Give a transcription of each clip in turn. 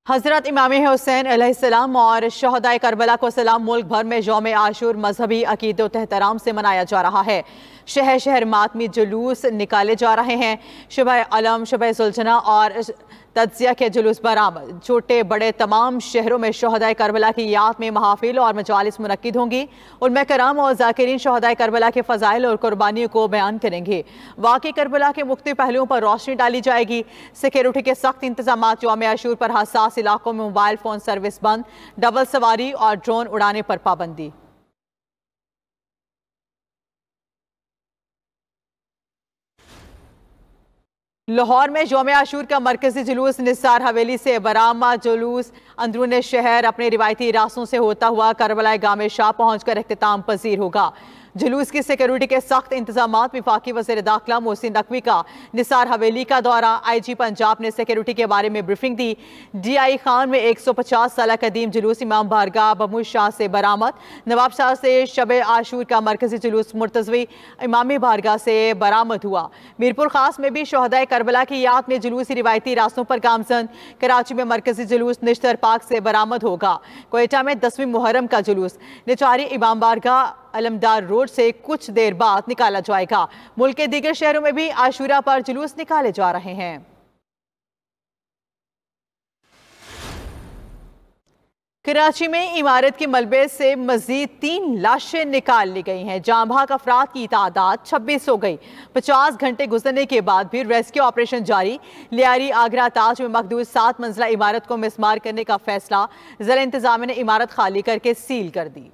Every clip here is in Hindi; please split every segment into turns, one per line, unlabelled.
हजरत इमाम हुसैन अलैहिस्सलाम और शहदाए करबला को सलाम मुल्क भर में यौम आशूर मजहबी अकीदत एहतराम से मनाया जा रहा है। शहर शहर मातमी जुलूस निकाले जा रहे हैं। शुबह अलम, शुबह सुलझना और तज्जिया के जुलूस बरामद। छोटे बड़े तमाम शहरों में शहदाए करबला की याद में महाफिल और मजालिस मुनक्किद होंगी। उलमा कराम और जाकिरीन शहदाए करबला के फ़ज़ाइल और कुर्बानियों को बयान करेंगे। वाक़ई करबला के मुख्तलिफ पहलुओं पर रोशनी डाली जाएगी। सिक्योरिटी के सख्त इंतजाम। यौम आशूर पर हसास इलाकों में मोबाइल फ़ोन सर्विस बंद। डबल सवारी और ड्रोन उड़ाने पर पाबंदी। लाहौर में यौम आशूर का मरकजी जुलूस निसार हवेली से बरामद। जुलूस अंदरून शहर अपने रिवायती रास्तों से होता हुआ करबला गामे शाह पहुंचकर इख्तिताम पजीर होगा। जुलूस की सिक्योरिटी के सख्त इंतजाम। वफाकी वज़ीर दाखिला मोहसिन नकवी का निसार हवेली का दौरा। IG पंजाब ने सिक्योरिटी के बारे में ब्रीफिंग दी। DI खान में 150 साल कदीम जुलूस इमाम बारगाह बमूज शाह से बरामद। नवाब शाह से शब आशूर का मरकजी जुलूस मुर्तज़वी इमाम बारगाह से बरामद हुआ। मीरपुर खास में भी शहदाए करबला की याद में जुलूस रिवायती रास्तों पर गामजन। कराची में मरकजी जुलूस निश्तर पाक से बरामद होगा। कोयटा में 10वीं मुहर्रम का जुलूस निचारी इमाम बारगाह अलमदार रोड से कुछ देर बाद निकाला जाएगा। मुल्क के दीगर शहरों में भी आशूरा पर जुलूस निकाले जा रहे हैं। कराची में इमारत के मलबे से मजीद 3 लाशें निकाल ली गई हैं। जाँ भाग अफराद की तादाद 26 हो गई। 50 घंटे गुजरने के बाद भी रेस्क्यू ऑपरेशन जारी। लियारी आगरा ताज में मखदूज 7 मंजिला इमारत को मिसमार करने का फैसला। ज़िला इंतजामिया ने इमारत खाली करके सील कर दी।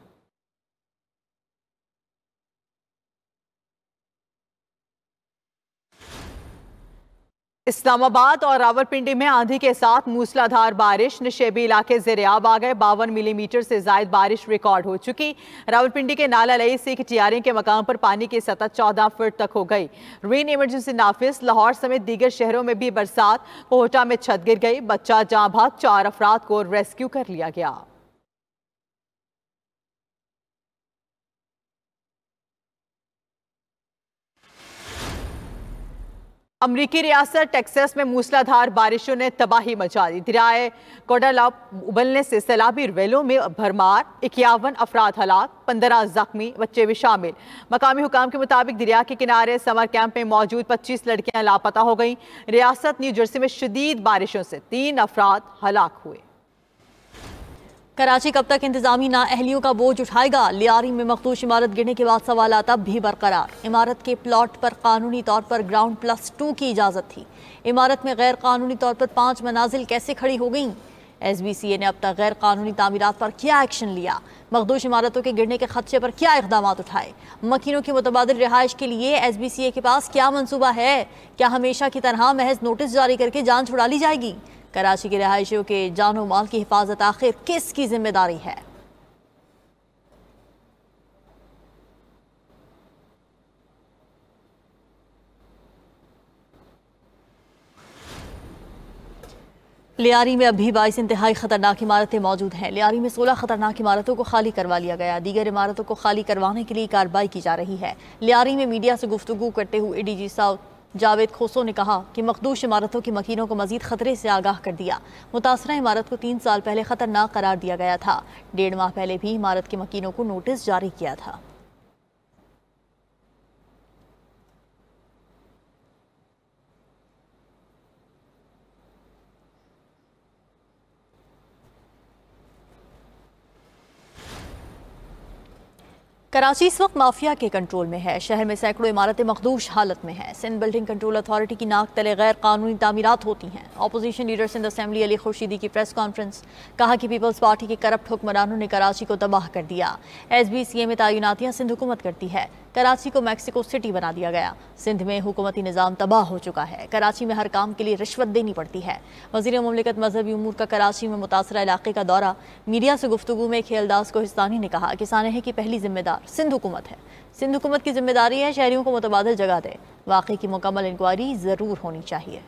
इस्लामाबाद और रावलपिंडी में आंधी के साथ मूसलाधार बारिश। नशेबी इलाके ज़ेरियाब आ गए। 52 मिलीमीटर से ज्यादा बारिश रिकॉर्ड हो चुकी। रावलपिंडी के नाला लई से टियारे के मकाम पर पानी की सतह 14 फुट तक हो गई। रेन इमरजेंसी नाफिज। लाहौर समेत दीगर शहरों में भी बरसात। कोहटा में छत गिर गई। बच्चा जाँ भाग। 4 अफराद को रेस्क्यू कर लिया गया। अमरीकी रियासत टेक्सास में मूसलाधार बारिशों ने तबाही मचा दी। दरियाए कोडालाब उबलने से सैलाबी रेलों में भरमार। 51 अफराद हलाक, 15 जख्मी, बच्चे भी शामिल। मकामी हुकाम के मुताबिक दरिया के किनारे समर कैंप में मौजूद 25 लड़कियां लापता हो गईं। रियासत न्यू जर्सी में शदीद बारिशों से 3 अफराद हलाक हुए।
कराची कब तक इंतजामी नाअहलियों का बोझ उठाएगा? लियारी में मखदूश इमारत गिरने के बाद सवालात अब भी बरकरार। इमारत के प्लॉट पर कानूनी तौर पर ग्राउंड +2 की इजाज़त थी। इमारत में गैर कानूनी तौर पर 5 मनाजिल कैसे खड़ी हो गईं? SBCA ने अब तक गैर कानूनी तामीरात पर क्या एक्शन लिया? मखदूश इमारतों के गिरने के खदशे पर क्या इक़दाम उठाए? मकीनों की मुतबादिल रिहाइश के लिए SBCA के पास क्या मनसूबा है? क्या हमेशा की तरह महज नोटिस जारी करके जान छुड़ा ली जाएगी? कराची के रिहायशियों के जानो माल की हिफाजत आखिर किसकी जिम्मेदारी है? लियारी में अभी 22 इंतहाई खतरनाक इमारतें मौजूद हैं। लियारी में 16 खतरनाक इमारतों को खाली करवा लिया गया। दीगर इमारतों को खाली करवाने के लिए कार्रवाई की जा रही है। लियारी में मीडिया से गुफ्तगू करते हुए DG साउथ जावेद खोसो ने कहा कि मखदूश इमारतों के मकीनों को मजीद खतरे से आगाह कर दिया। मुतासरा इमारत को 3 साल पहले खतरनाक करार दिया गया था। 1.5 माह पहले भी इमारत के मकीनों को नोटिस जारी किया था। कराची इस वक्त माफिया के कंट्रोल में है। शहर में सैकड़ों इमारतें मखदूश हालत में हैं। सिंध बिल्डिंग कंट्रोल अथॉरिटी की नाक तले गैर कानूनी तामीरात होती हैं। Opposition leader Sindh assembly Ali Khurshidi की प्रेस कॉन्फ्रेंस। कहा कि पीपल्स पार्टी के करप्ट हुक्मरानों ने कराची को तबाह कर दिया। SBCA में तैनातियां सिंध हुकूमत करती है। कराची को मैक्सिको सिटी बना दिया गया। सिंध में हुकूमती निज़ाम तबाह हो चुका है। कराची में हर काम के लिए रिश्वत देनी पड़ती है। वज़ीर मुमलिकत मजहबी उमूर का कराची में मुतासरा इलाके का दौरा। मीडिया से गुफ्तगू में खेलदास कोहिस्तानी ने कहा कि सानहे की पहली जिम्मेदार सिंध हुकूमत है। सिंध हुकूमत की जिम्मेदारी है शहरियों को मुतबादिल जगह दे। वाक़े की मुकम्मल इंक्वायरी ज़रूर होनी चाहिए।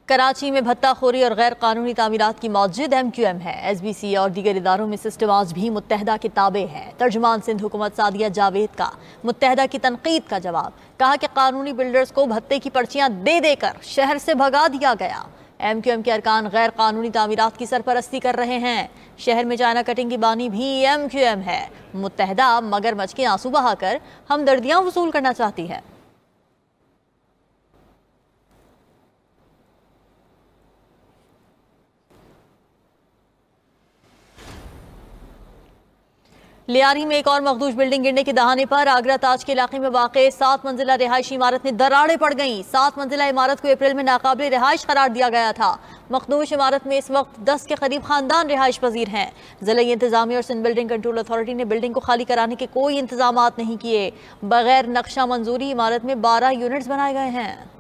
कराची में भत्ताखोरी और गैर कानूनी तामीरात की मौजूद MQM है। SBC और दीगर इदारों में सिस्टम आज भी मुत्तहदा के ताबे है। तर्जुमान सिंध हुकूमत सादिया जावेद का मुत्तहदा की तनकीद का जवाब, कहा कि कानूनी बिल्डर्स को भत्ते की पर्चियां दे देकर शहर से भगा दिया गया। MQM के अरकान गैर कानूनी तामीरात की सरपरस्ती कर रहे हैं। शहर में चाइना कटिंग की बानी भी MQM है। मुत्तहदा मगरमच्छ के आंसू बहाकर हमदर्दियां वसूल करना चाहती है। लियारी में एक और मखदूश बिल्डिंग गिरने के दहाने पर आगरा ताज के इलाके में वाक़े 7 मंजिला रिहायशी इमारत में दरारें पड़ गईं। 7 मंजिला इमारत को अप्रैल में नाकाबिल रिहाइश करार दिया गया था। मखदूश इमारत में इस वक्त 10 के करीब खानदान रिहाइश पजीर हैं। ज़िला इंतजामिया और सिंध बिल्डिंग कंट्रोल अथॉरिटी ने बिल्डिंग को खाली कराने के कोई इंतजाम नहीं किए। बगैर नक्शा मंजूरी इमारत में 12 यूनिट्स बनाए गए हैं।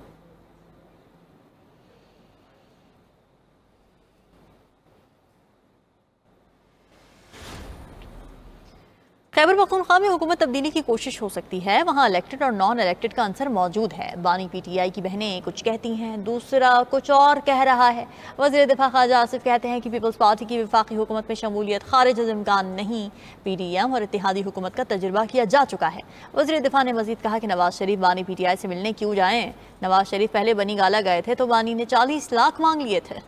खैबर पख्तूनख्वा में हुकूमत तब्दीली की कोशिश हो सकती है। वहाँ इलेक्टेड और नॉन इलेक्टेड का अंसर मौजूद है। बानी PTI की बहनें कुछ कहती हैं, दूसरा कुछ और कह रहा है। वज़ीर दिफा ख्वाजा आसिफ कहते हैं कि पीपल्स पार्टी की वफाकी हुकूमत में शमूलियत खारिज अज़ इम्कान नहीं, PDM और इत्तेहादी हुकूमत का तजुर्बा किया जा चुका है। वज़ीर दिफा ने मजीद कहा कि नवाज शरीफ बानी PTI से मिलने क्यों जाएँ। नवाज शरीफ पहले बनी गाला गए थे तो बानी ने 40 लाख मांग लिए थे।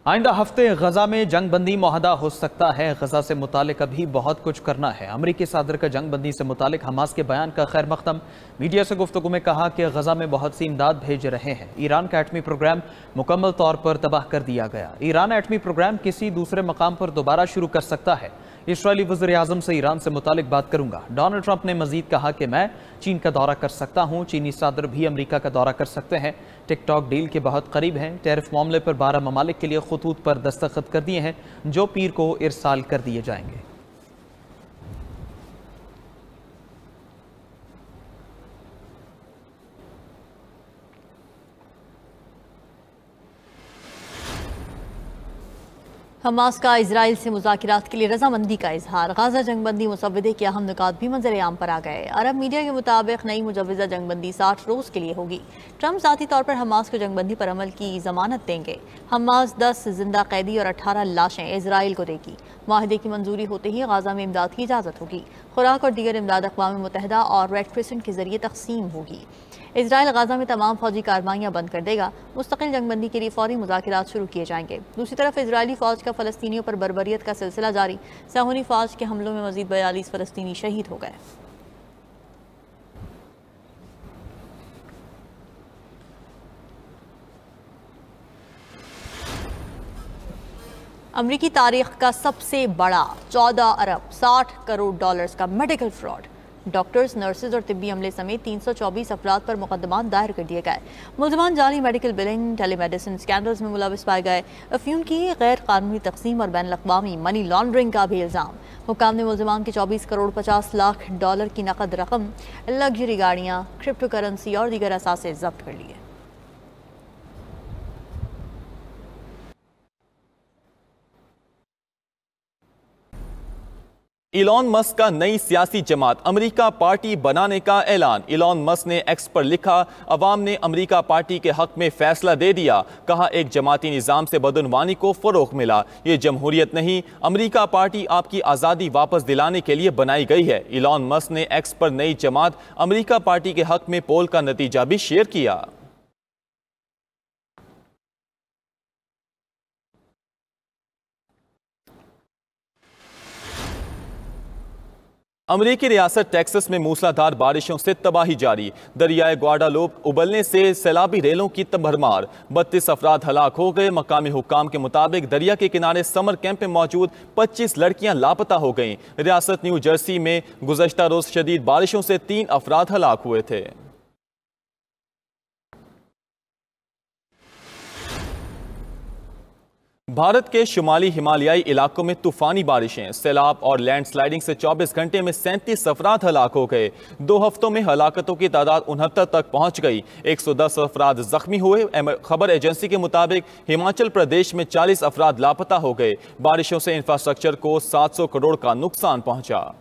आइंदा हफ्ते गजा में जंग बंदी मुआहदा हो सकता है। गजा से मुतालिक अभी बहुत कुछ करना है। अमरीकी सदर का जंग बंदी से मुतालिक हमास के बयान का खैर मकदम। मीडिया से गुफ्तगू में कहा कि गजा में बहुत सी इमदाद भेज रहे हैं। ईरान का एटमी प्रोग्राम मुकम्मल तौर पर तबाह कर दिया गया। ईरान एटमी प्रोग्राम किसी दूसरे मकाम पर दोबारा शुरू कर सकता है। इसराइली वज़ीर आज़म से ईरान से मुतालिक बात करूंगा। डोनाल्ड ट्रंप ने मजीद कहा कि मैं चीन का दौरा कर सकता हूं। चीनी सदर भी अमेरिका का दौरा कर सकते हैं। टिकटॉक डील के बहुत करीब हैं। टैरिफ मामले पर 12 ममालिक के लिए खतूत पर दस्तखत कर दिए हैं, जो पीर को इरसाल कर दिए जाएंगे।
हमास का इजराइल से मुज़ाकिरात के लिए रजामंदी का इजहार। गाजा जंगबंदी मुसव्वदे के अहम नुकात भी मंजर आम पर आ गए। अरब मीडिया के मुताबिक नई मुजव्वज़ा जंगबंदी 60 रोज़ के लिए होगी। ट्रंप ज़ाती तौर पर हमास को जंगबंदी पर अमल की जमानत देंगे। हमास 10 जिंदा कैदी और 18 लाशें इजराइल को देगी। माहिदे की मंजूरी होते ही गाजा में इमदाद की इजाज़त होगी। खुराक और दीगर इमदाद अक़वाम मुत्तहिदा और रेड क्रिसेंट के जरिए तकसीम होगी। इजराइल गाजा में तमाम फौजी कार्रवाइयाँ बंद कर देगा। मुस्तकिल जंगबंदी के लिए फौरी मुज़ाकिरात शुरू किए जाएंगे। दूसरी तरफ इजरायली फ़ौज का फ़लस्तीनियों पर बर्बरियत का सिलसिला जारी। साहूनी फ़ौज के हमलों में मज़ीद 42 फ़लस्तीनी शहीद हो गए। अमरीकी तारीख का सबसे बड़ा 14 अरब 60 करोड़ डॉलर्स का मेडिकल फ्रॉड। डॉक्टर्स, नर्सेज और तिब्बी अमले समेत 324 अफराद पर मुकदमात दायर कर दिए गए। मुलजमान जाली मेडिकल बिलिंग, टेलीमेडिसिन स्कैंडल्स में मुलविस पाए गए। अफ्यून की गैर कानूनी तकसीम और बैन अवी मनी लॉन्ड्रिंग का भी इल्ज़ाम। हुक्काम ने मुलजमान के 24 करोड़ 50 लाख डॉलर की नकद रकम, लग्जरी गाड़ियाँ, क्रिप्टो करेंसी और दीगर असासे जब्त कर लिए।
इलॉन मस्क का नई सियासी जमात अमेरिका पार्टी बनाने का ऐलान। इलॉन मस्क ने एक्स पर लिखा, अवाम ने अमेरिका पार्टी के हक में फैसला दे दिया। कहा, एक जमाती निज़ाम से बदउनवानी को फ़रोग़ मिला। ये जमहूरियत नहीं, अमेरिका पार्टी आपकी आज़ादी वापस दिलाने के लिए बनाई गई है। इलॉन मस्क ने एक्स पर नई जमात अमेरिका पार्टी के हक में पोल का नतीजा भी शेयर किया। अमेरिकी रियासत टेक्सास में मूसलाधार बारिशों से तबाही जारी। दरियाए ग्वाडालूप उबलने से सैलाबी रेलों की भरमार। 32 अफराद हलाक हो गए। मकामी हुक्काम के मुताबिक दरिया के किनारे समर कैंप में मौजूद 25 लड़कियां लापता हो गईं। रियासत न्यू जर्सी में गुज़श्ता रोज शदीद बारिशों से 3 अफराद हलाक हुए थे। भारत के शुमाली हिमालयाई इलाकों में तूफानी बारिशें, सैलाब और लैंडस्लाइडिंग से 24 घंटे में 37 अफराद हलाक हो गए। 2 हफ्तों में हलाकतों की तादाद 69 तक पहुंच गई। 110 अफराद जख्मी हुए। खबर एजेंसी के मुताबिक हिमाचल प्रदेश में 40 अफराद लापता हो गए। बारिशों से इंफ्रास्ट्रक्चर को 700 करोड़ का नुकसान पहुंचा।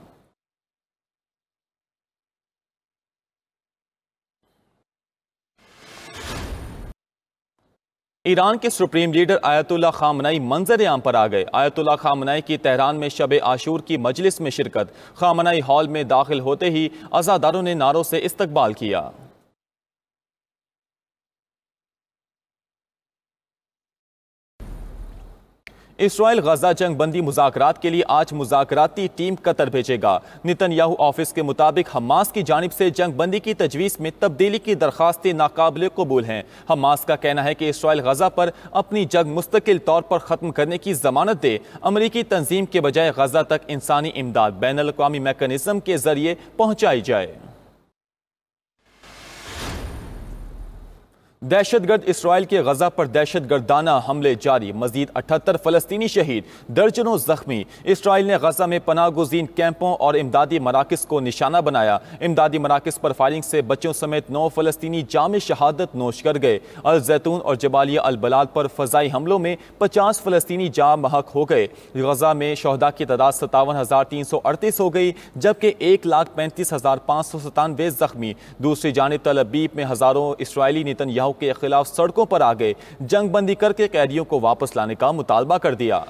ईरान के सुप्रीम लीडर आयतुल्लाह खामनई मंजर आम पर आ गए। आयतुल्लाह खामनई की तेहरान में शब आशूर की मजलिस में शिरकत। खामनई हॉल में दाखिल होते ही अज़ादारों ने नारों से इस्तकबाल किया। इसराइल गजा जंग बंदी मुज़ाकरात के लिए आज मुज़ाकराती टीम कतर भेजेगा। नेतन्याहू ऑफिस के मुताबिक हमास की जानिब से जंग बंदी की तजवीज़ में तब्दीली की दरखास्तें नाकाबिले कबूल हैं। हमास का कहना है कि इसराइल गजा पर अपनी जंग मुस्तकिल तौर पर ख़त्म करने की ज़मानत दे। अमरीकी तंजीम के बजाय गजा तक इंसानी इमदाद बैनुल-अक़वामी मैकेनिज़्म के ज़रिए पहुँचाई जाए। दहशतगर्द इसराइल के गजा पर दहशतगर्दाना हमले जारी। मजीद 78 फलस्तीनी शहीद, दर्जनों जख्मी। इसराइल ने गजा में पनाह गुज़ीन कैंपों और इमदादी मराकज़ को निशाना बनाया। इमदादी मराकज़ पर फायरिंग से बच्चों समेत 9 फलस्तीनी जाम शहादत नोश कर गए। अल जैतून और जबालिया अल बलाद पर फ़ज़ाई हमलों में 50 फलस्तीनी जाम महक हो गए। गजा में शहदा की तादाद 57,338 हो गई, जबकि 1,35,597 जख्मी। दूसरी जानिब तल अबीब में हज़ारों इसराइली नेतन्याहू के खिलाफ सड़कों पर आ गए। जंग बंदी करके कैदियों को वापस लाने का मुतालबा कर दिया।